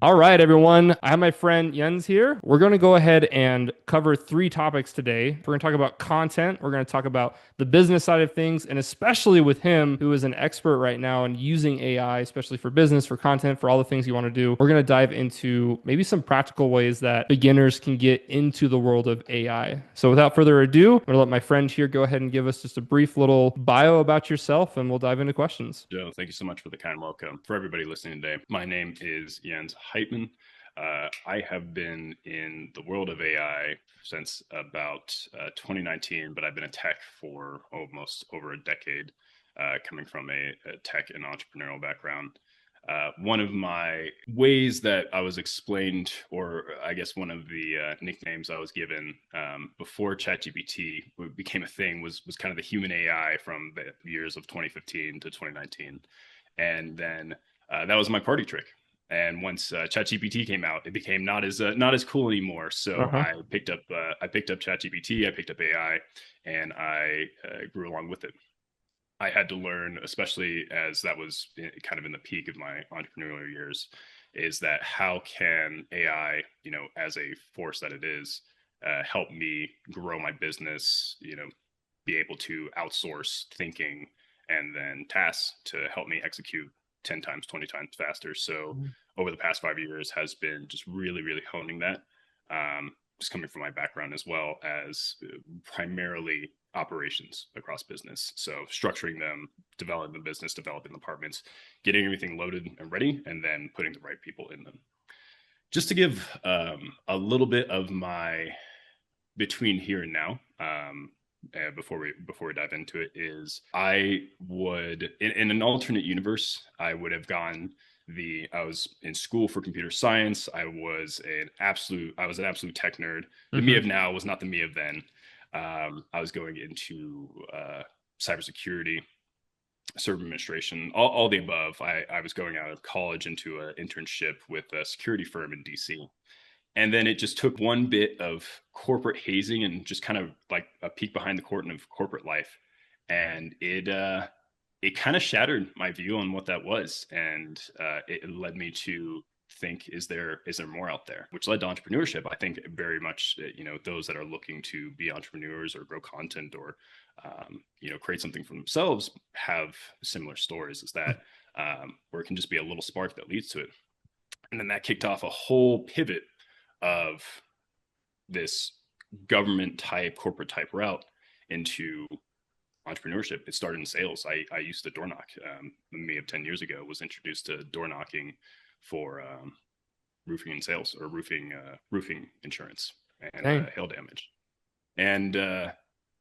All right, everyone. I have my friend Jens here. We're going to go ahead and cover three topics today. We're going to talk about content. We're going to talk about the business side of things, and especially with him, who is an expert right now in using AI, especially for business, for content, for all the things you want to do. We're going to dive into maybe some practical ways that beginners can get into the world of AI. So without further ado, I'm going to let my friend here go ahead and give us just a brief little bio about yourself, and we'll dive into questions. Joe, thank you so much for the kind welcome. For everybody listening today, my name is Jens Heitman. I have been in the world of AI since about 2019, but I've been in tech for almost over a decade, coming from a tech and entrepreneurial background. One of my ways that I was explained, or I guess one of the nicknames I was given before ChatGPT became a thing, was kind of the human AI from the years of 2015 to 2019, and then that was my party trick. And once ChatGPT came out, it became not as cool anymore. So Uh-huh. I picked up ChatGPT, I picked up AI, and I grew along with it. I had to learn, especially as that was kind of in the peak of my entrepreneurial years, is that how can AI, as a force that it is, help me grow my business, be able to outsource thinking and then tasks to help me execute 10 times, 20 times faster. So over the past 5 years has been just really, really honing that. Just coming from my background as well as primarily operations across business. So structuring them, developing the business, developing departments, getting everything loaded and ready, and then putting the right people in them. Just to give a little bit of my between here and now, before we dive into it, is I would in an alternate universe, I would have gone I was in school for computer science. I was an absolute tech nerd. The me Mm-hmm. of now was not the me of then. I was going into cybersecurity, server administration, all the above. I was going out of college into an internship with a security firm in DC. And then it just took one bit of corporate hazing and just kind of like a peek behind the curtain of corporate life. And it kind of shattered my view on what that was. And it led me to think, is there more out there? Which led to entrepreneurship. I think very much, those that are looking to be entrepreneurs or grow content or, create something for themselves have similar stories as that, where it can just be a little spark that leads to it. And then that kicked off a whole pivot of this government type, corporate type route into entrepreneurship. It started in sales. I used to door knock. Me of 10 years ago was introduced to door knocking for roofing and sales, or roofing insurance and Dang. hail damage. And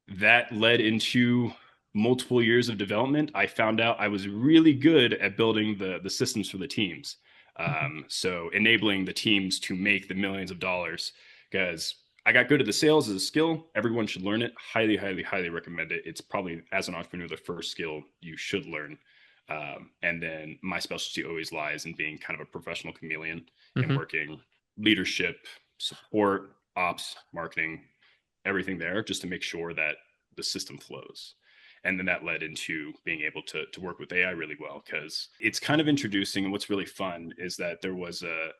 that led into multiple years of development. I found out I was really good at building the systems for the teams. So enabling the teams to make the millions of dollars, because I got good at the sales as a skill. Everyone should learn it. Highly, highly, highly recommend it. It's probably, as an entrepreneur, the first skill you should learn. And then my specialty always lies in being kind of a professional chameleon and Mm-hmm. working leadership, support, ops, marketing, everything there, just to make sure that the system flows. And then that led into being able to work with AI really well, because it's kind of introducing, and what's really fun is that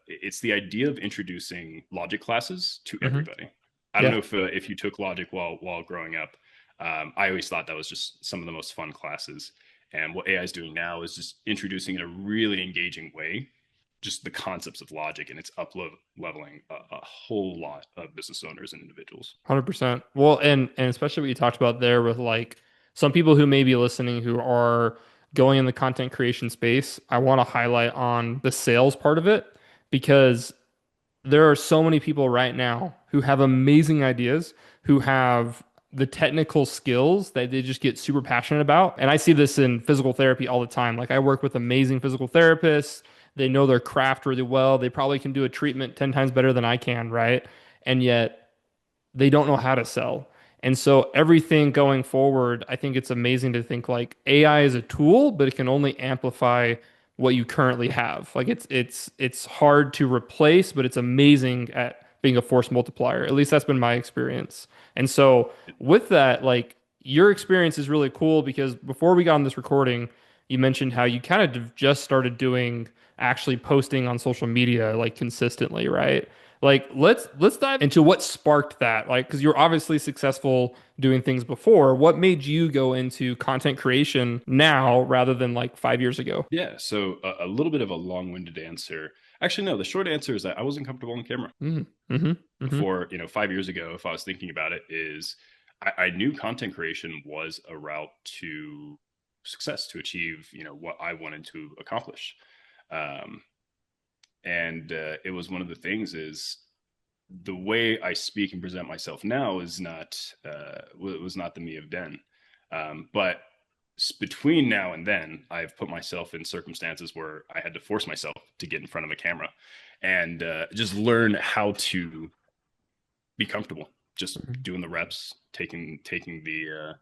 it's the idea of introducing logic classes to Mm-hmm. everybody. I don't Yeah. know if you took logic while growing up. I always thought that was just some of the most fun classes. And what AI is doing now is just introducing in a really engaging way just the concepts of logic, and it's leveling a whole lot of business owners and individuals. 100%. Well, and especially what you talked about there with like some people who may be listening who are going in the content creation space, I want to highlight on the sales part of it because there are so many people right now who have amazing ideas, who have the technical skills that they just get super passionate about. And I see this in physical therapy all the time. Like I work with amazing physical therapists. They know their craft really well. They probably can do a treatment 10 times better than I can, right? And yet they don't know how to sell. And so everything going forward, I think it's amazing to think like AI is a tool, but it can only amplify what you currently have. Like it's hard to replace, but it's amazing at being a force multiplier. At least that's been my experience. And so with that, like your experience is really cool because before we got on this recording, you mentioned how you kind of just started doing actually posting on social media like consistently, right? Like let's dive into what sparked that. Like, because you're obviously successful doing things before. What made you go into content creation now rather than like 5 years ago? Yeah, so a little bit of a long-winded answer. Actually, no, the short answer is that I wasn't comfortable on camera Mm, mm-hmm, mm-hmm, before, 5 years ago. If I was thinking about it, is I knew content creation was a route to success, to achieve, what I wanted to accomplish. Um, and it was one of the things is the way I speak and present myself now is not was not the me of then. But between now and then, I've put myself in circumstances where I had to force myself to get in front of a camera and just learn how to be comfortable, just doing the reps, taking the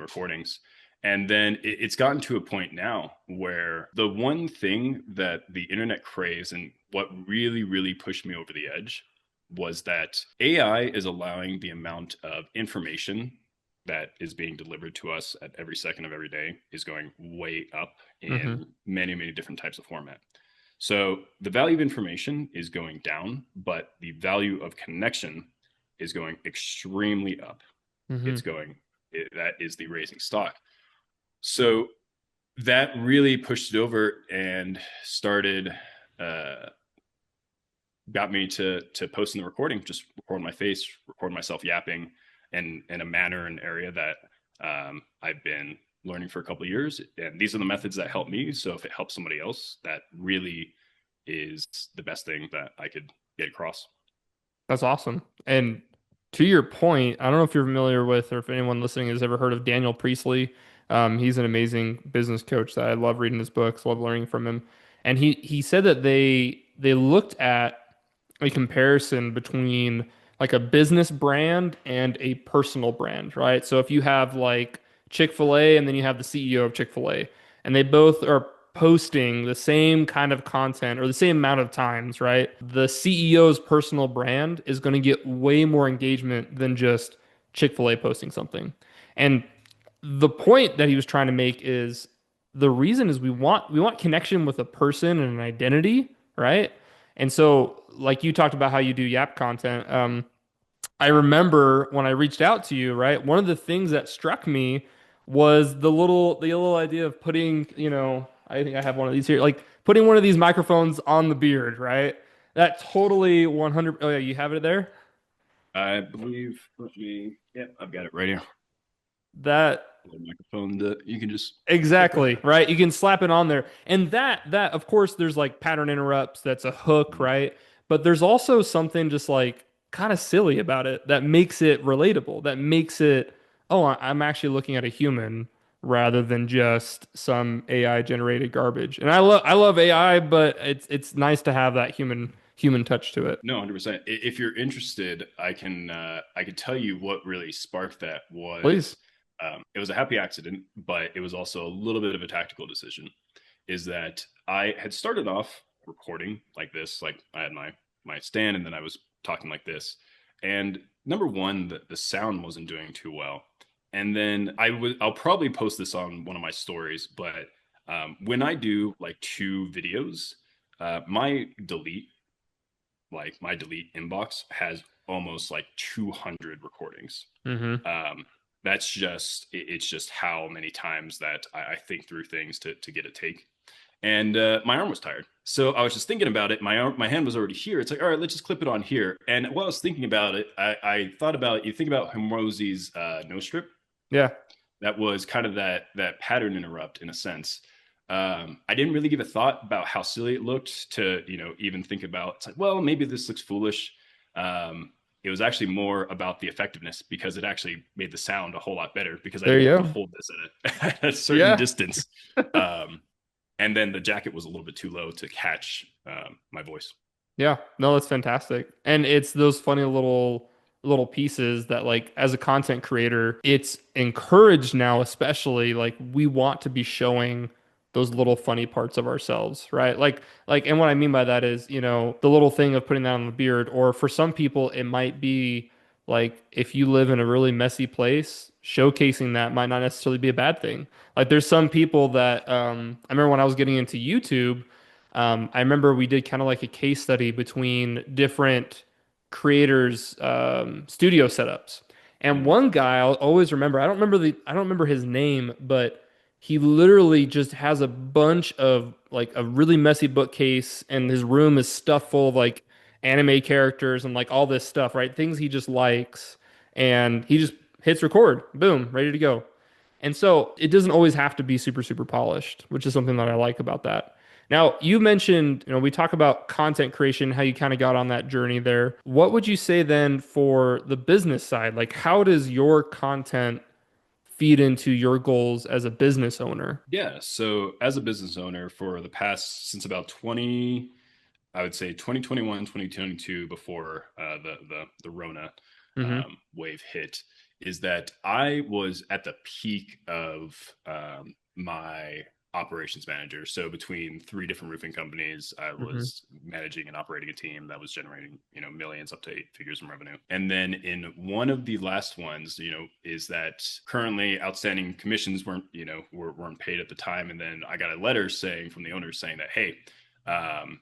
recordings. And then it's gotten to a point now where the one thing that the internet craves and what really, really pushed me over the edge was that AI is allowing the amount of information that is being delivered to us at every second of every day is going way up mm-hmm, in many, many different types of format. So the value of information is going down, but the value of connection is going extremely up. mm-hmm, It's going, that is the raising stock. So that really pushed it over and started, uh, got me to posting the recording, just record my face, record myself yapping in a manner and area that I've been learning for a couple of years. And these are the methods that help me. So if it helps somebody else, that really is the best thing that I could get across. That's awesome. And to your point, I don't know if you're familiar with or if anyone listening has ever heard of Daniel Priestley. He's an amazing business coach that I love reading his books, love learning from him. And he said that they looked at a comparison between like a business brand and a personal brand, right? So if you have like Chick-fil-A and then you have the CEO of Chick-fil-A, and they both are posting the same kind of content or the same amount of times, right? The CEO's personal brand is going to get way more engagement than just Chick-fil-A posting something. And the point that he was trying to make is the reason is we want connection with a person and an identity, right? And so, like you talked about how you do Yap content, I remember when I reached out to you, right? One of the things that struck me was the little idea of putting, I think I have one of these here, like putting one of these microphones on the beard, right? That totally 100. Oh yeah, you have it there. I believe, yep, I've got it right here. That The microphone that you can just click right Exactly, there. right? You can slap it on there. And that of course there's like pattern interrupts, that's a hook, Mhm. right? But there's also something just like kind of silly about it that makes it relatable, that makes it, oh, I'm actually looking at a human rather than just some AI generated garbage. And I love AI, but it's nice to have that human touch to it. No, 100%. If you're interested, I can tell you what really sparked that Please. was it was a happy accident, but it was also a little bit of a tactical decision. Is that I had started off recording like this, like I had my stand, and then I was talking like this. And number one, the sound wasn't doing too well. And then I'll probably post this on one of my stories, but when I do like two videos, my delete my delete inbox has almost like 200 recordings. Mm-hmm. Um, it's just how many times that I think through things to get a take. And my arm was tired, so I was just thinking about it. My hand was already here. It's like, all right, let's just clip it on here. And while I was thinking about it, I thought about, you think about Hormozi's no strip. Yeah. That was kind of that pattern interrupt in a sense. I didn't really give a thought about how silly it looked to, even think about. It's like, well, maybe this looks foolish. It was actually more about the effectiveness because it actually made the sound a whole lot better because I There didn't you have to go. hold this at a certain Yeah. distance. Um, and then the jacket was a little bit too low to catch my voice. Yeah, no, that's fantastic. And it's those funny little pieces that like as a content creator, it's encouraged now, especially like we want to be showing those little funny parts of ourselves, right? Like and what I mean by that is, the little thing of putting that on the beard, or for some people it might be like if you live in a really messy place, showcasing that might not necessarily be a bad thing. Like there's some people that I remember when I was getting into YouTube. I remember we did kind of like a case study between different creators' studio setups. And Mm. one guy I'll always remember, I don't remember his name, but he literally just has a bunch of like a really messy bookcase, and his room is stuffed full of like anime characters and like all this stuff, right? Things he just likes. And he just hits record, boom, ready to go. And so it doesn't always have to be super, super polished, which is something that I like about that. Now, you mentioned, we talk about content creation, how you kind of got on that journey there. What would you say then for the business side? Like, how does your content feed into your goals as a business owner? Yeah. So as a business owner for the past since about 20, I would say 2021, 2022, before the Rona Hmm. wave hit, is that I was at the peak of my operations manager. So between three different roofing companies, I Hmm. was managing and operating a team that was generating, millions up to eight figures in revenue. And then in one of the last ones, is that currently outstanding commissions weren't paid at the time. And then I got a letter saying from the owners saying that, hey, um,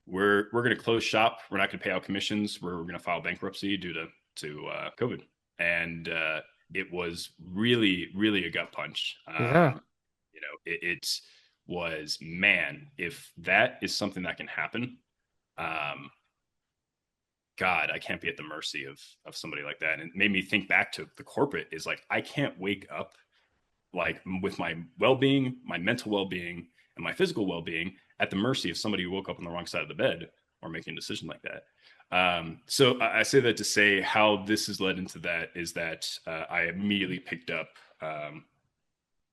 we're going to close shop. We're not going to pay out commissions. We're going to file bankruptcy due to COVID, and it was really really a gut punch. Yeah. It was, man, if that is something that can happen, um, God, I can't be at the mercy of somebody like that. And it made me think back to the corporate is like I can't wake up like with my well-being, my mental well-being, and my physical well-being at the mercy of somebody who woke up on the wrong side of the bed or making a decision like that. So I say that to say how this has led into that is that I immediately picked up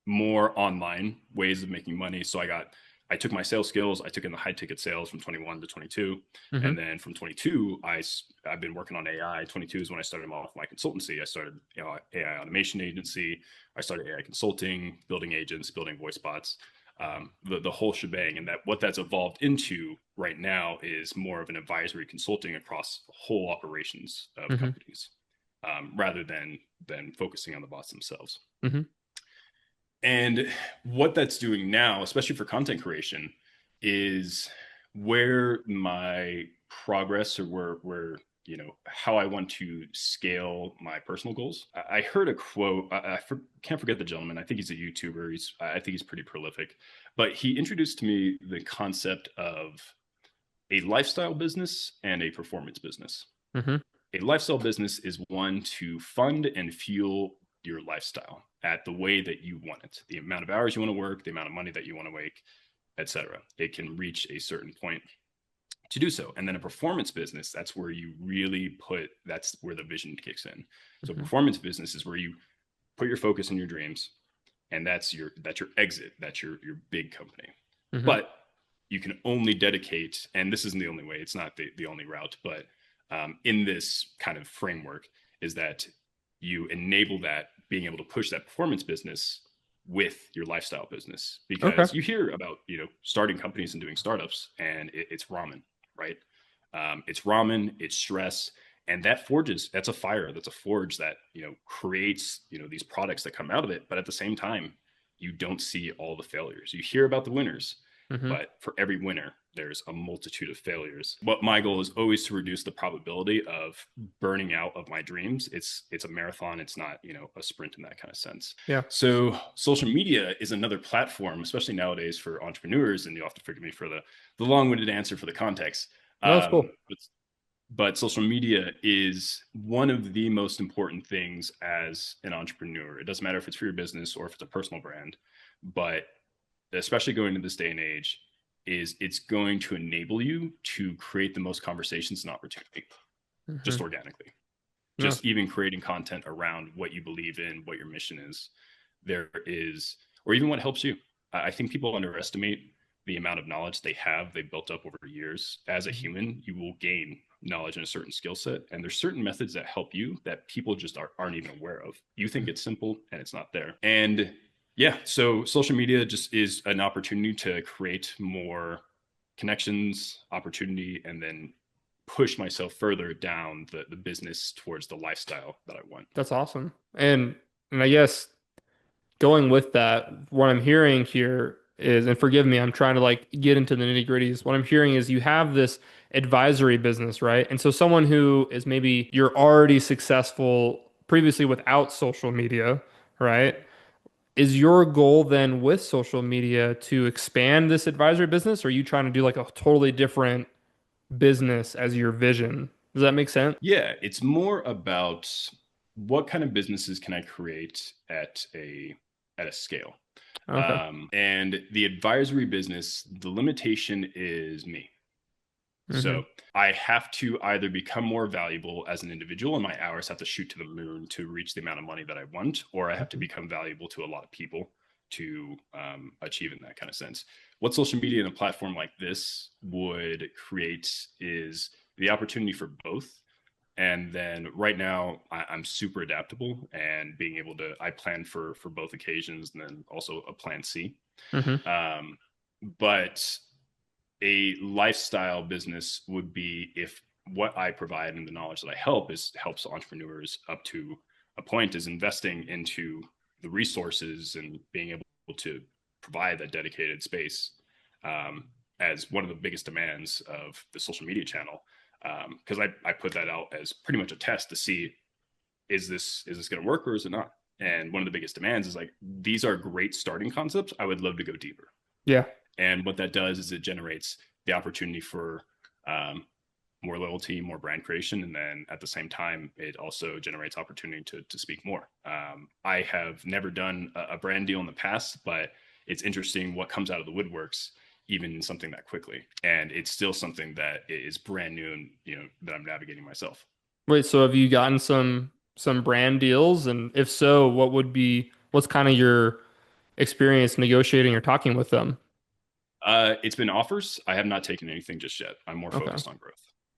more online ways of making money. So I took my sales skills, I took in the high ticket sales from 21 to 22. Hmm. And then from 22, I've been working on AI. 22 is when I started off my consultancy. I started, AI automation agency. I started AI consulting, building agents, building voice bots, the whole shebang. And what that's evolved into right now is more of an advisory consulting across whole operations of Hmm. companies, rather than focusing on the bots themselves. Hmm. And what that's doing now, especially for content creation, is where my progress or where how I want to scale my personal goals. I heard a quote. Can't forget the gentleman. I think he's a YouTuber. I think he's pretty prolific, but he introduced to me the concept of a lifestyle business and a performance business. Hmm. A lifestyle business is one to fund and fuel your lifestyle at the way that you want it, the amount of hours you want to work, the amount of money that you want to make, etc. It can reach a certain point to do so. And then a performance business, that's where the vision kicks in. So Hmm. performance business is where you put your focus on your dreams, and that's your exit, that's your big company. Hmm. But you can only dedicate, and this isn't the only way, it's not the only route, but in this kind of framework is that you enable that being able to push that performance business with your lifestyle business, Okay. because you hear about starting companies and doing startups, and it's ramen, right? It's ramen, it's stress, and that's a fire, that's a forge that creates these products that come out of it. But at the same time, you don't see all the failures. You hear about the winners, Hmm. but for every winner there's a multitude of failures. What my goal is always to reduce the probability of burning out of my dreams. It's a marathon, it's not a sprint in that kind of sense. Yeah. So social media is another platform, especially nowadays, for entrepreneurs, and you'll have to forgive me for the long-winded answer for the context. No, it's cool. But social media is one of the most important things as an entrepreneur. It doesn't matter if it's for your business or if it's a personal brand, but especially going into this day and age, is it's going to enable you to create the most conversations and opportunity Hmm. just organically. No. Just even creating content around what you believe in, what your mission is, there is, or even what helps you. I think people underestimate the amount of knowledge they've built up over years. As a Mhm. human, you will gain knowledge in a certain skill set, and there's certain methods that help you that people just aren't even aware of. You think it's simple and it's not there. And yeah, so social media just is an opportunity to create more connections, opportunity, and then push myself further down the business towards the lifestyle that I want. That's awesome. And I guess going with that, what I'm hearing here is, and forgive me, I'm trying to like get into the nitty-gritties. What I'm hearing is you have this advisory business, right? And so someone who is maybe you're already successful previously without social media, right? Is your goal then with social media to expand this advisory business, or are you trying to do like a totally different business as your vision? Does that make sense? Yeah, it's more about what kind of businesses can I create at a scale. Okay. And the advisory business, the limitation is me. Mm-hmm. So I have to either become more valuable as an individual and my hours have to shoot to the moon to reach the amount of money that I want, or I have to become valuable to a lot of people to achieve in that kind of sense. What social media and a platform like this would create is the opportunity for both. And then right now I'm super adaptable and being able to, I plan for both occasions and then also a plan C. Mm-hmm. Um, but a lifestyle business would be if what I provide and the knowledge that I help is helps entrepreneurs up to a point is investing into the resources and being able to provide that dedicated space as one of the biggest demands of the social media channel. Because I put that out as pretty much a test to see is this going to work or is it not? And one of the biggest demands is like these are great starting concepts. I would love to go deeper. Yeah. And what that does is it generates the opportunity for um, more loyalty, more brand creation, and then at the same time, it also generates opportunity to speak more. I have never done a brand deal in the past, but it's interesting what comes out of the woodworks, even in something that quickly, and it's still something that is brand new and that I'm navigating myself. Wait, so have you gotten some brand deals? And if so, what's kind of your experience negotiating or talking with them? It's been offers. I have not taken anything just yet. I'm more Okay. focused on growth.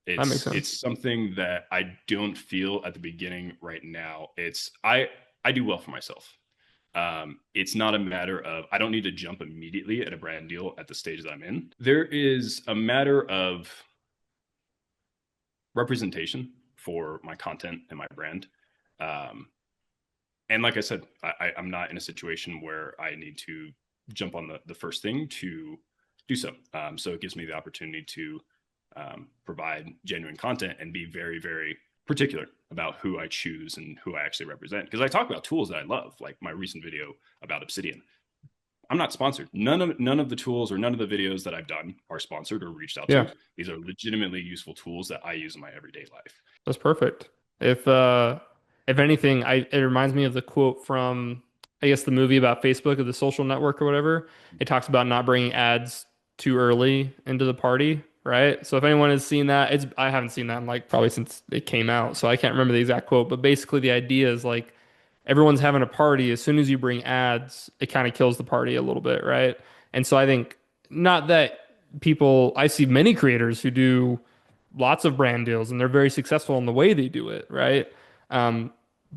That makes It's sense. something that I don't feel at the beginning right now. I do well for myself. It's not a matter of I don't need to jump immediately at a brand deal at the stage that I'm in. There is a matter of representation for my content and my brand. Um, and like I said, I'm not in a situation where I need to jump on the first thing to do so. So it gives me the opportunity to provide genuine content and be very, very particular about who I choose and who I actually represent. Because I talk about tools that I love, like my recent video about Obsidian. I'm not sponsored. None of the tools or none of the videos that I've done are sponsored or reached out Yeah. to. These are legitimately useful tools that I use in my everyday life. That's perfect. If anything, it reminds me of the quote from I guess the movie about Facebook or the social network or whatever. It talks about not bringing ads too early into the party, right? So if anyone has seen that, it's I haven't seen that in like probably since it came out, so I can't remember the exact quote, but basically the idea is like everyone's having a party. As soon as you bring ads, it kind of kills the party a little bit, right? And so I think not that I see many creators who do lots of brand deals and they're very successful in the way they do it, right? Um,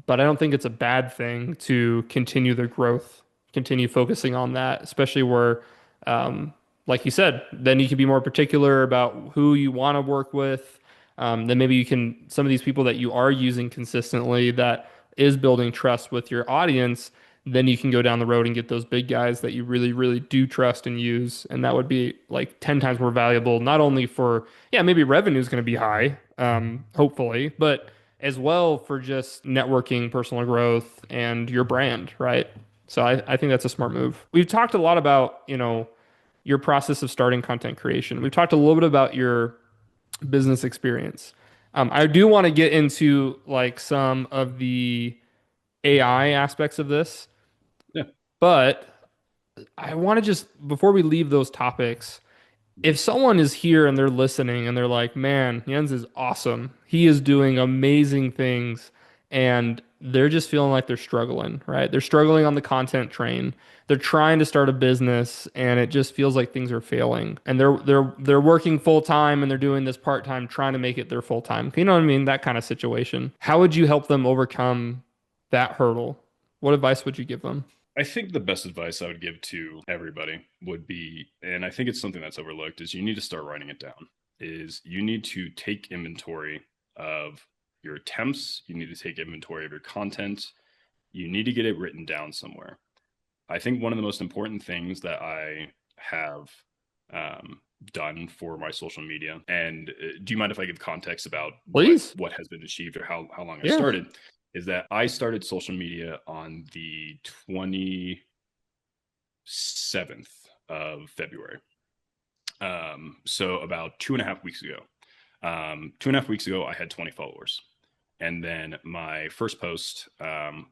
but I don't think it's a bad thing to continue their growth, continue focusing on that, especially where, um, like you said, then you can be more particular about who you want to work with. Then maybe you can, some of these people that you are using consistently that is building trust with your audience, then you can go down the road and get those big guys that you really, really do trust and use. And that would be like 10 times more valuable, not only for, yeah, maybe revenue is going to be high, hopefully, but as well for just networking, personal growth, and your brand, right? So I think that's a smart move. We've talked a lot about, your process of starting content creation. We've talked a little bit about your business experience. I do want to get into like some of the AI aspects of this, Yeah. but I want to just, before we leave those topics, if someone is here and they're listening and they're like, man, Jens is awesome. He is doing amazing things. And they're just feeling like they're struggling, right? They're struggling on the content train. They're trying to start a business and it just feels like things are failing. And they're working full time and they're doing this part time, trying to make it their full time. You know what I mean? That kind of situation. How would you help them overcome that hurdle? What advice would you give them? I think the best advice I would give to everybody would be, and I think it's something that's overlooked, is you need to start writing it down. Is you need to take inventory of your attempts, you need to take inventory of your content, you need to get it written down somewhere. I think one of the most important things that I have um, done for my social media, and do you mind if I give context about Please. what has been achieved or how long I Yeah. started? Is that I started social media on the 27th of February. So about 2.5 weeks ago. 2.5 weeks ago, I had 20 followers. And then my first post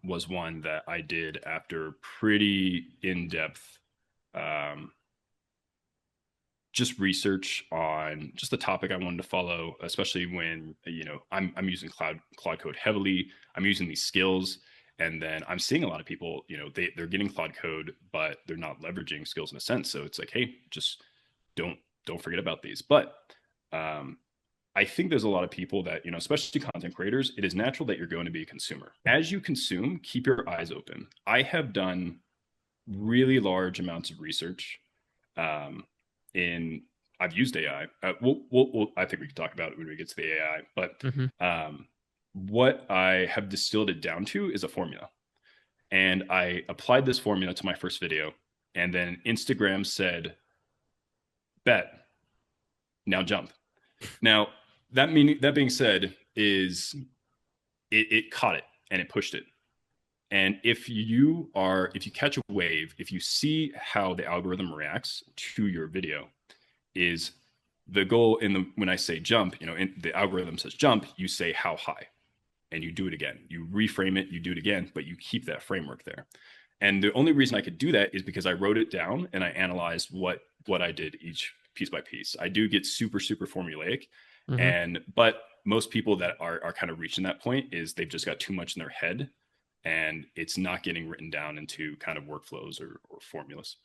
was one that I did after pretty in depth um, just research on just the topic I wanted to follow, especially when I'm using Cloud Code heavily. I'm using these skills, and then I'm seeing a lot of people, they're getting Cloud Code, but they're not leveraging skills in a sense. So it's like, hey, just don't don't forget about these. But um, I think there's a lot of people that, especially content creators, it is natural that you're going to be a consumer. As you consume, keep your eyes open. I have done really large amounts of research um, in I've used AI. I think we can talk about it when we get to the AI. But Hmm. what I have distilled it down to is a formula, and I applied this formula to my first video, and then Instagram said, "Bet now jump." Now that being said, is it caught it and it pushed it. And if you catch a wave, if you see how the algorithm reacts to your video, is the goal in the when I say jump, in the algorithm says jump, you say how high, and you do it again. You reframe it, you do it again, but you keep that framework there. And the only reason I could do that is because I wrote it down and I analyzed what I did each piece by piece. I do get super formulaic, Hmm. and but most people that are kind of reaching that point is they've just got too much in their head, and it's not getting written down into kind of workflows or formulas.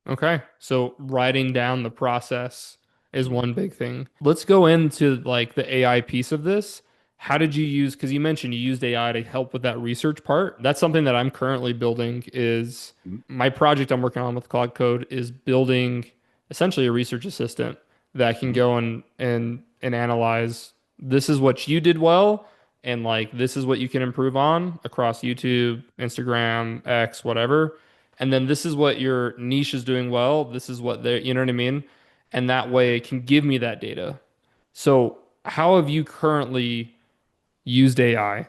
Okay. So writing down the process is Mhm. one big thing. Let's go into like the AI piece of this. How did you use, because you mentioned you used AI to help with that research part. That's something that I'm currently building is Mhm. my project I'm working on with Cloud Code is building essentially a research assistant that can Mhm. go and analyze this is what you did well and like this is what you can improve on across YouTube, Instagram, X, whatever. And then this is what your niche is doing well. This is what they're, you know what I mean? And that way it can give me that data. So, how have you currently used AI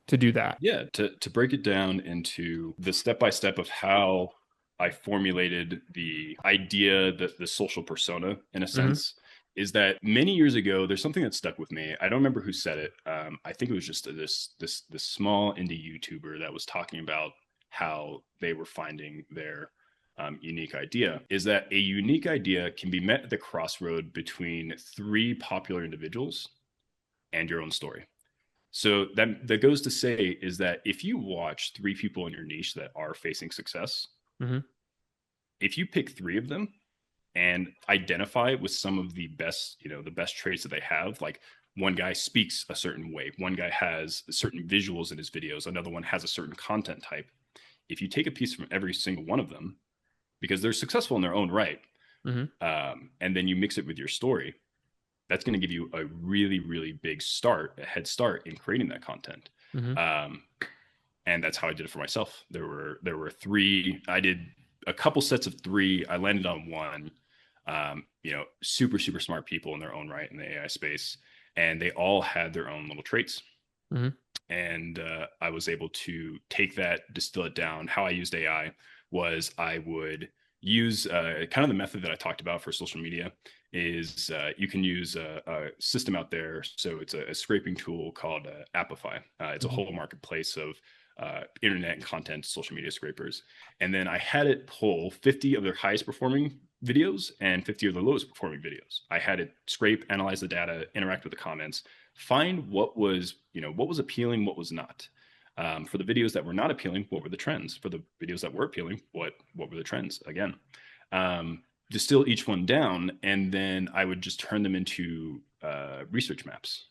to do that? Yeah, to break it down into the step by step of how I formulated the idea, the social persona, in a Hmm. sense, is that many years ago, there's something that stuck with me. I don't remember who said it. I think it was just this small indie YouTuber that was talking about how they were finding their unique idea. Is that a unique idea can be met at the crossroad between three popular individuals and your own story. So that goes to say is that if you watch three people in your niche that are facing success, Hmm. if you pick three of them and identify with some of the best, the best traits that they have, like one guy speaks a certain way, one guy has certain visuals in his videos, another one has a certain content type. If you take a piece from every single one of them, because they're successful in their own right, Hmm. and then you mix it with your story, that's going to give you a really big start, a head start in creating that content. Hmm. Um, and that's how I did it for myself. There were three. I did a couple sets of three. I landed on one. Super smart people in their own right in the AI space, and they all had their own little traits. Hmm. And I was able to take that, distill it down. How I used AI was I would use kind of the method that I talked about for social media is you can use a system out there. So it's a scraping tool called Appify. It's a Hmm. whole marketplace of internet and content social media scrapers. And then I had it pull 50 of their highest performing videos and 50 of the lowest performing videos. I had it scrape, analyze the data, interact with the comments, find what was appealing, what was not. For the videos that were not appealing, what were the trends? For the videos that were appealing, what were the trends? Again, distill each one down, and then I would just turn them into research maps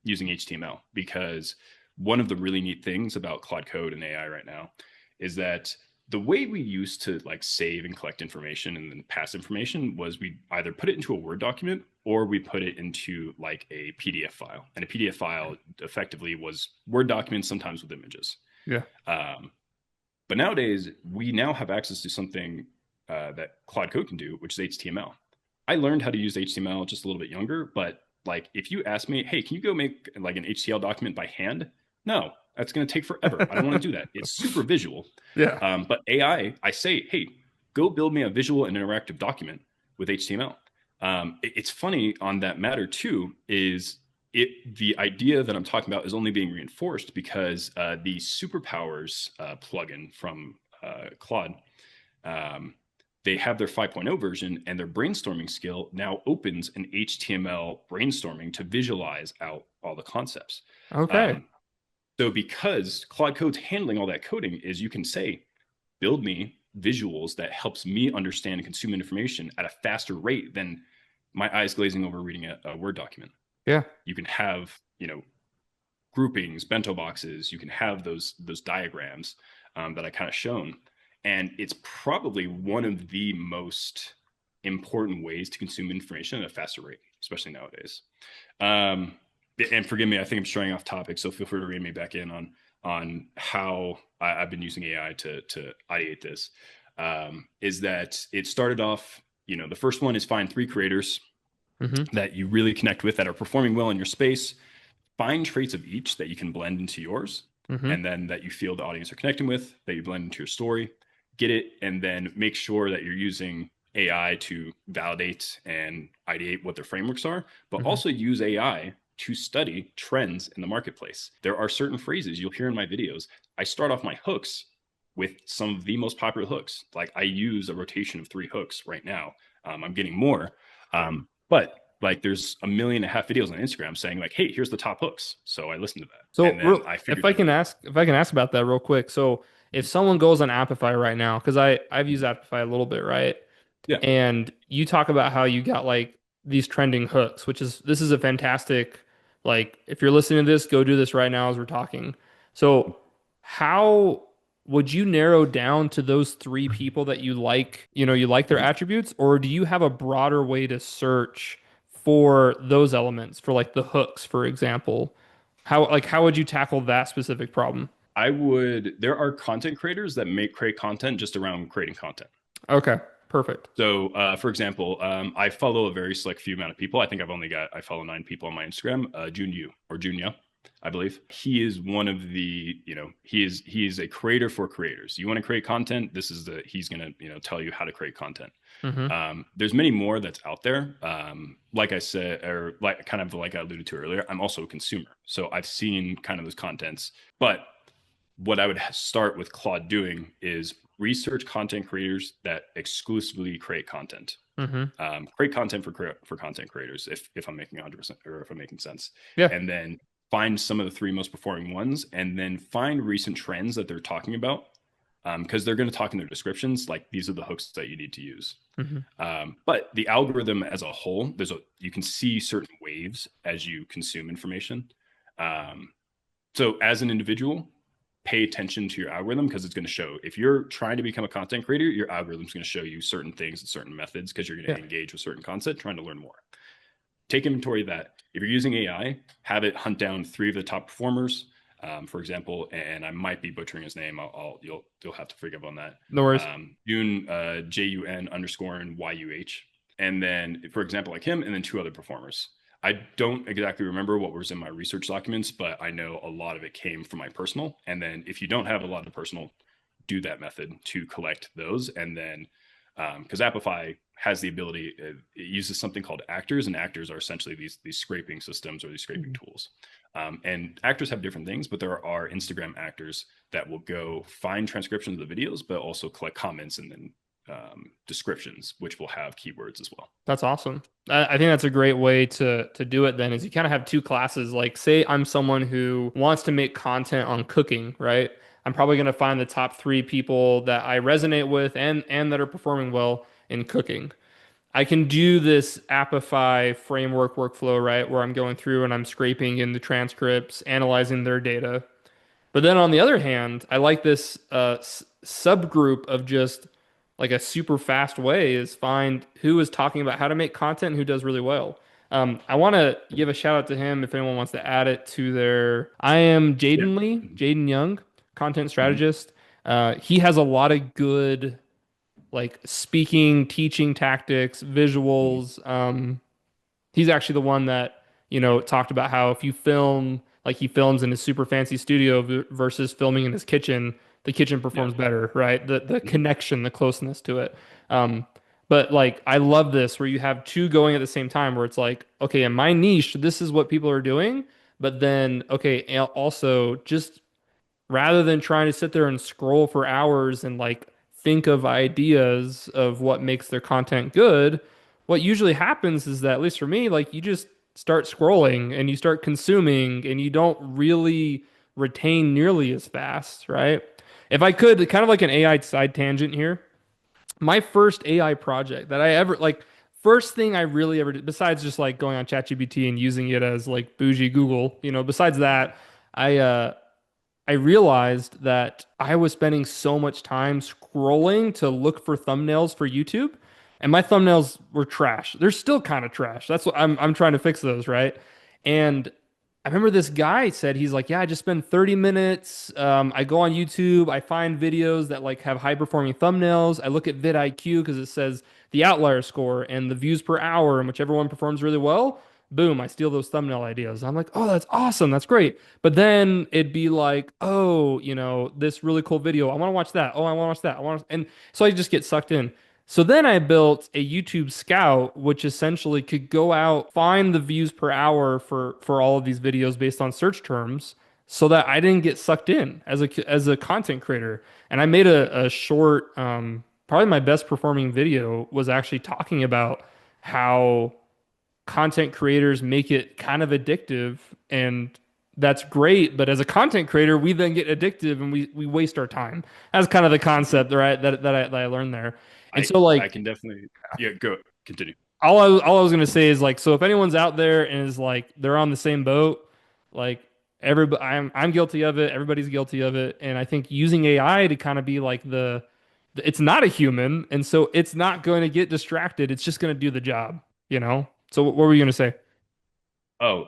using HTML. Because one of the really neat things about Claude Code and AI right now is that the way we used to like save and collect information and then pass information was we either put it into a Word document or we put it into like a PDF file. And a PDF file effectively was Word documents, sometimes with images. Yeah. Um, But nowadays, we now have access to something that Claude Code can do, which is HTML. I learned how to use HTML just a little bit younger, but like if you ask me, hey, can you go make like an HTML document by hand? No, that's going to take forever. I don't want to do that. It's super visual. Yeah. But AI, I say, hey, go build me a visual and interactive document with HTML. It's funny on that matter too. Is it the idea that I'm talking about is only being reinforced because the superpowers plugin from Claude, um, they have their 5.0 version, and their brainstorming skill now opens an HTML brainstorming to visualize out all the concepts. Okay. Um, so because Claude Code's handling all that coding, is you can say, build me visuals that helps me understand and consume information at a faster rate than my eyes glazing over reading a Word document. Yeah. You can have, groupings, bento boxes. You can have those diagrams that I kind of shown, and it's probably one of the most important ways to consume information at a faster rate, especially nowadays. Um, and forgive me, I think I'm straying off topic, so feel free to rein me back in on how I've been using AI to ideate this. Is that it started off? The first one is find 3 creators Mm-hmm. that you really connect with that are performing well in your space. Find traits of each that you can blend into yours, Mm-hmm. and then that you feel the audience are connecting with, that you blend into your story. Get it, and then make sure that you're using AI to validate and ideate what their frameworks are, but Mm-hmm. also use AI to study trends in the marketplace. There are certain phrases you'll hear in my videos. I start off my hooks with some of the most popular hooks. Like I use a rotation of 3 hooks right now. I'm getting more, but like there's a million and a half videos on Instagram saying like, "Hey, here's the top hooks." So I listen to that, So, and then I figured that out. if I can ask about that real quick. So, if someone goes on Appify right now, because I've used Appify a little bit, right? Yeah, And you talk about how you got like these trending hooks, which is this is a fantastic, like if you're listening to this, go do this right now as we're talking. So how would you narrow down to those 3 people that you like, you like their attributes, or do you have a broader way to search for those elements, for like the hooks, for example? How would you tackle that specific problem? I would. There are content creators that create content just around creating content. Okay, perfect. So, for example, I follow a very select few amount of people. I follow 9 people on my Instagram. Junyu or Junya, I believe. He is one of the, he is a creator for creators. You want to create content? He's gonna, tell you how to create content. Mm-hmm. There's many more that's out there. Like I said, or like kind of like I alluded to earlier, I'm also a consumer, so I've seen kind of those contents. But what I would start with Claude doing is research content creators that exclusively create content. Mm-hmm. Create content for content creators, if I'm making 100% or if I'm making sense, Yeah. and then find some of the 3 most performing ones, and then find recent trends that they're talking about, because they're going to talk in their descriptions like these are the hooks that you need to use. Mm-hmm. But the algorithm as a whole, you can see certain waves as you consume information. Um, so as an individual, pay attention to your algorithm because it's going to show if you're trying to become a content creator, your algorithm's going to show you certain things and certain methods because you're going Yeah. to engage with certain content, trying to learn more. Take inventory of that. If you're using AI, have it hunt down 3 of the top performers, for example, and I might be butchering his name. You'll have to forgive on that. No worries. Jun Jun underscore and Yuh, and then for example like him, and then 2 other performers. I don't exactly remember what was in my research documents, but I know a lot of it came from my personal. And then if you don't have a lot of personal, do that method to collect those. And then because Appify has the ability, it uses something called actors, and actors are essentially these scraping systems or these scraping Mhm. tools. And actors have different things, but there are Instagram actors that will go find transcriptions of the videos, but also collect comments and then descriptions, which will have keywords as well. That's awesome. I think that's a great way to do it then is you kind of have 2 classes. Like say I'm someone who wants to make content on cooking, right? I'm probably going to find the top 3 people that I resonate with and that are performing well in cooking. I can do this Appify framework workflow, right? Where I'm going through and I'm scraping in the transcripts, analyzing their data. But then on the other hand, I like this subgroup of just like a super fast way is find who is talking about how to make content and who does really well. I want to give a shout out to him if anyone wants to add it to their. I am Yeah. Jaden Lee, Mhm. Jaden Young, content Mhm. strategist. He has a lot of good like speaking, teaching tactics, Mhm. visuals. He's actually the one that, talked about how if you film, like he films in his super fancy studio versus filming in his kitchen, the kitchen Yeah. performs better, right? The Mhm. connection, the closeness to it. Um, but like I love this where you have two going at the same time where it's like, okay, in my niche, this is what people are doing, but then okay, also just rather than trying to sit there and scroll for hours and like think of ideas of what makes their content good, what usually happens is that, at least for me, like you just start scrolling and you start consuming and you don't really retain nearly as fast, right? If I could, kind of like an AI side tangent here, my first AI project that I ever like, first thing I really ever did, besides just like going on ChatGPT and using it as like bougie Google, besides that, I I realized that I was spending so much time scrolling to look for thumbnails for YouTube, and my thumbnails were trash. They're still kind of trash. That's what I'm trying to fix those, right? And I remember this guy said he's like, yeah, I just spend 30 minutes. I go on YouTube, I find videos that like have high performing thumbnails. I look at vidIQ because it says the outlier score and the views per hour, and whichever one performs really well, boom, I steal those thumbnail ideas. I'm like, oh, that's awesome. That's great. But then it'd be like, oh, this really cool video. I want to watch that. Oh, I want to watch that. And so I just get sucked in. So then I built a YouTube Scout, which essentially could go out, find the views per hour for all of these videos based on search terms, so that I didn't get sucked in as a content creator. And I made a short, probably my best performing video was actually talking about how content creators make it kind of addictive, and that's great, but as a content creator we then get addictive and we waste our time. That's kind of the concept, right, that I learned there. And so I like can definitely, yeah, go continue. all I was gonna say is like, so if anyone's out there and is like they're on the same boat, like everybody, I'm guilty of it, everybody's guilty of it, and I think using AI to kind of be like it's not a human, and so it's not going to get distracted, it's just going to do the job. So what were you going to say? Oh,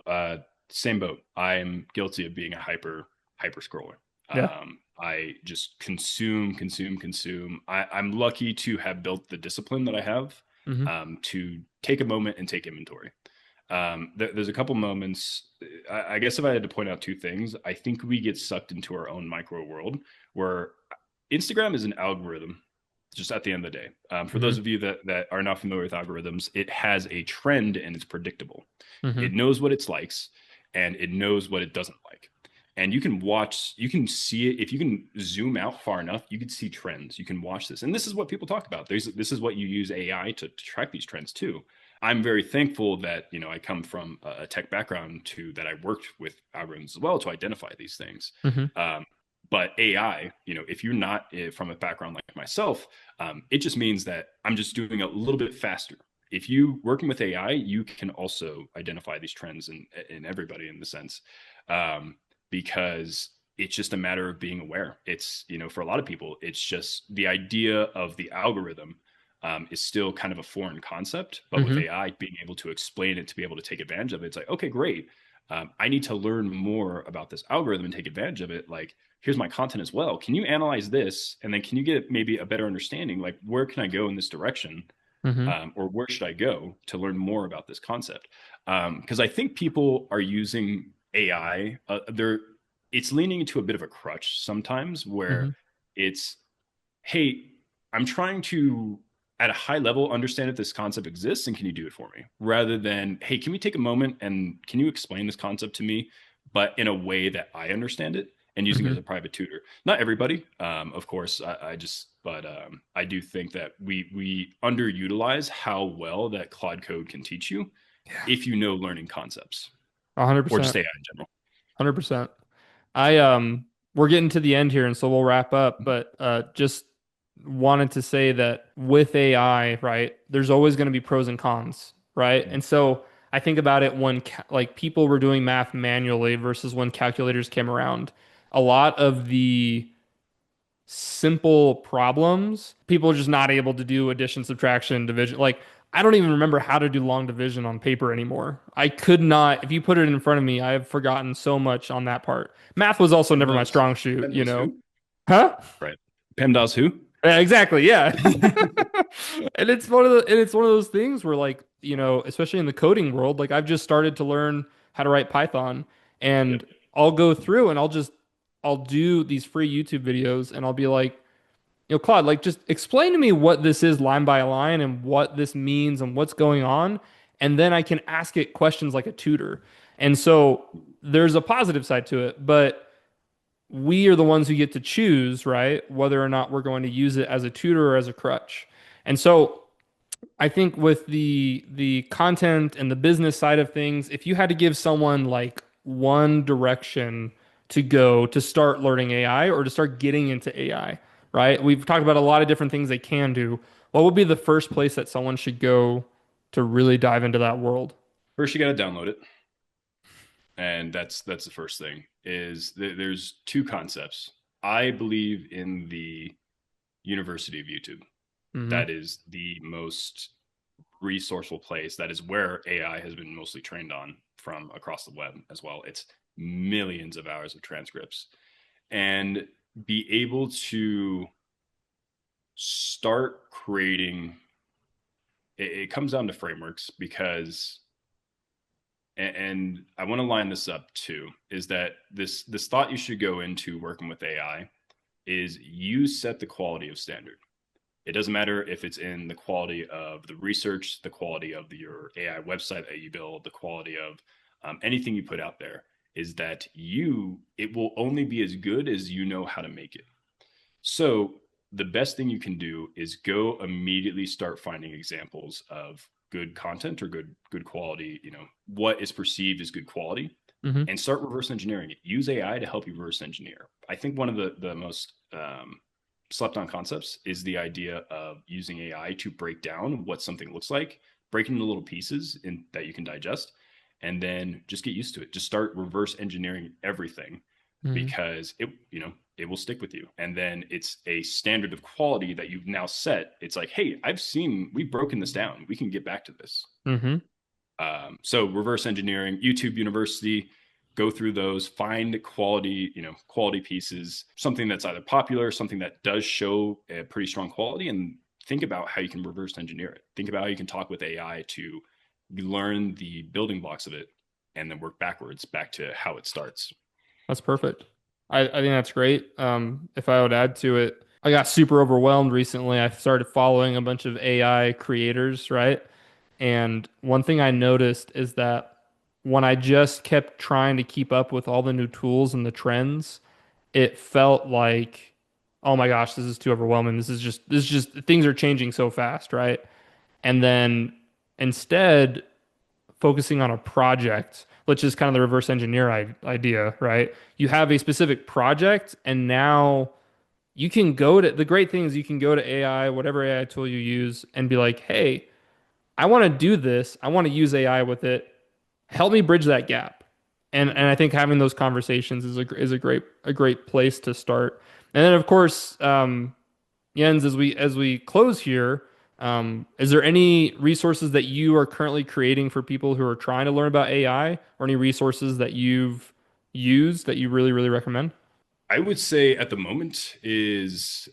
same boat. I'm guilty of being a hyper scroller. Yeah. I just consume, consume, consume. I'm lucky to have built the discipline that I have, Hmm. to take a moment and take inventory. There's a couple moments. I guess if I had to point out two things, I think we get sucked into our own micro world where Instagram is an algorithm. Just at the end of the day, for Hmm. those of you that are not familiar with algorithms, it has a trend and it's predictable. Hmm. It knows what it likes and it knows what it doesn't like. And you can watch, you can see it. If you can zoom out far enough, you can see trends. You can watch this. And this is what people talk about. This is what you use AI to track these trends too. I'm very thankful that, I come from a tech background too, that I worked with algorithms as well to identify these things. Hmm. Um, but AI, if you're not from a background like myself, it just means that I'm just doing a little bit faster. If you working with AI, you can also identify these trends in everybody in the sense, um, because it's just a matter of being aware. It's for a lot of people, it's just the idea of the algorithm, is still kind of a foreign concept. But with Hmm. AI being able to explain it, to be able to take advantage of it, it's like, okay, great. I need to learn more about this algorithm and take advantage of it. Like, here's my content as well. Can you analyze this? And then can you get maybe a better understanding? Like, where can I go in this direction? Hmm. Or where should I go to learn more about this concept? Because I think people are using AI. It's leaning into a bit of a crutch sometimes, where Hmm. it's, hey, I'm trying to at a high level understand if this concept exists and can you do it for me, rather than, hey, can we take a moment and can you explain this concept to me, but in a way that I understand it, and using it Hmm. as a private tutor. Not everybody, of course. I just, but I do think that we underutilize how well that Claude Code can teach you Yeah. if you know learning concepts, or just 100%. AI in general. 100%. We're getting to the end here, and so we'll wrap up, but just wanted to say that with AI, right, there's always going to be pros and cons, right? And so I think about it when like people were doing math manually versus when calculators came around. A lot of the simple problems, people are just not able to do addition, subtraction, division. Like, I don't even remember how to do long division on paper anymore. I could not, if you put it in front of me, I have forgotten so much on that part. Math was also Send never my those, strong suit, send those who? Huh? Right. PEMDAS who? Yeah, exactly. Yeah. And it's one of those things where like, especially in the coding world, like I've just started to learn how to write Python Yep. and I'll go through and I'll do these free YouTube videos and I'll be like, Claude, like just explain to me what this is line by line and what this means and what's going on. And then I can ask it questions like a tutor. And so there's a positive side to it, but we are the ones who get to choose, right? Whether or not we're going to use it as a tutor or as a crutch. And so I think with the content and the business side of things, if you had to give someone like one direction to go to start learning AI or to start getting into AI, right? We've talked about a lot of different things they can do. What would be the first place that someone should go to really dive into that world? First, you got to download it, and that's the first thing. There's two concepts. I believe in the University of YouTube. Hmm. That is the most resourceful place. That is where AI has been mostly trained on from across the web as well. It's millions of hours of transcripts, and be able to start creating it comes down to frameworks because and I want to line this up too is that this thought you should go into working with AI is you set the quality of standard. It doesn't matter if it's in the quality of the research, the quality of your AI website that you build, the quality of anything you put out there. Is that it will only be as good as you know how to make it. So the best thing you can do is go immediately start finding examples of good content or good quality, what is perceived as good quality, Hmm. and start reverse engineering it. Use AI to help you reverse engineer. I think one of the most slept on concepts is the idea of using AI to break down what something looks like, break it into little pieces that you can digest, and then just get used to it. Just start reverse engineering everything Hmm. because it will stick with you. And then it's a standard of quality that you've now set. It's like, hey, we've broken this down. We can get back to this. Hmm. So reverse engineering, YouTube University, go through those, find quality, quality pieces, something that's either popular, something that does show a pretty strong quality, and think about how you can reverse engineer it. Think about how you can talk with AI to learn the building blocks of it and then work backwards back to how it starts. That's perfect. I think that's great. If I would add to it, I got super overwhelmed recently. I started following a bunch of AI creators, right? And one thing I noticed is that when I just kept trying to keep up with all the new tools and the trends, it felt like, oh my gosh, this is too overwhelming. This is just things are changing so fast, right? And then instead focusing on a project, which is kind of the reverse engineer idea, right? You have a specific project, and now you can go to the great thing is you can go to AI, whatever AI tool you use, and be like, hey, I want to do this. I want to use AI with it. Help me bridge that gap. And I think having those conversations is a great place to start. And then of course, Jens, as we close here, is there any resources that you are currently creating for people who are trying to learn about AI, or any resources that you've used that you really recommend? I would say at the moment is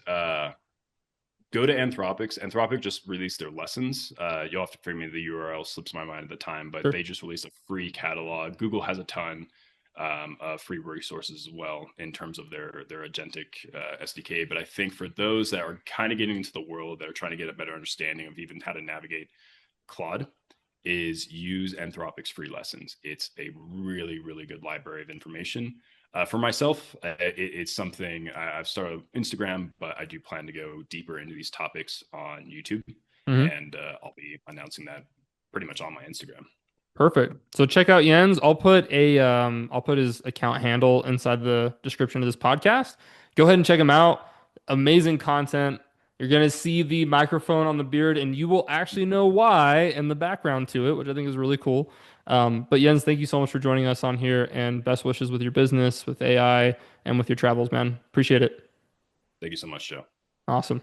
go to Anthropics. Anthropic just released their lessons. You'll have to forgive me, the URL slips my mind at the time, but Sure. they just released a free catalog. Google has a ton of free resources as well in terms of their agentic SDK. But I think for those that are kind of getting into the world, that are trying to get a better understanding of even how to navigate Claude, is use Anthropic's free lessons. It's a really good library of information. For myself, it's something I've started Instagram, but I do plan to go deeper into these topics on YouTube, Hmm. and I'll be announcing that pretty much on my Instagram. Perfect. So check out Jens. I'll put his account handle inside the description of this podcast. Go ahead and check him out. Amazing content. You're gonna see the microphone on the beard, and you will actually know why in the background to it, which I think is really cool. But Jens, thank you so much for joining us on here, and best wishes with your business, with AI, and with your travels, man. Appreciate it. Thank you so much, Joe. Awesome.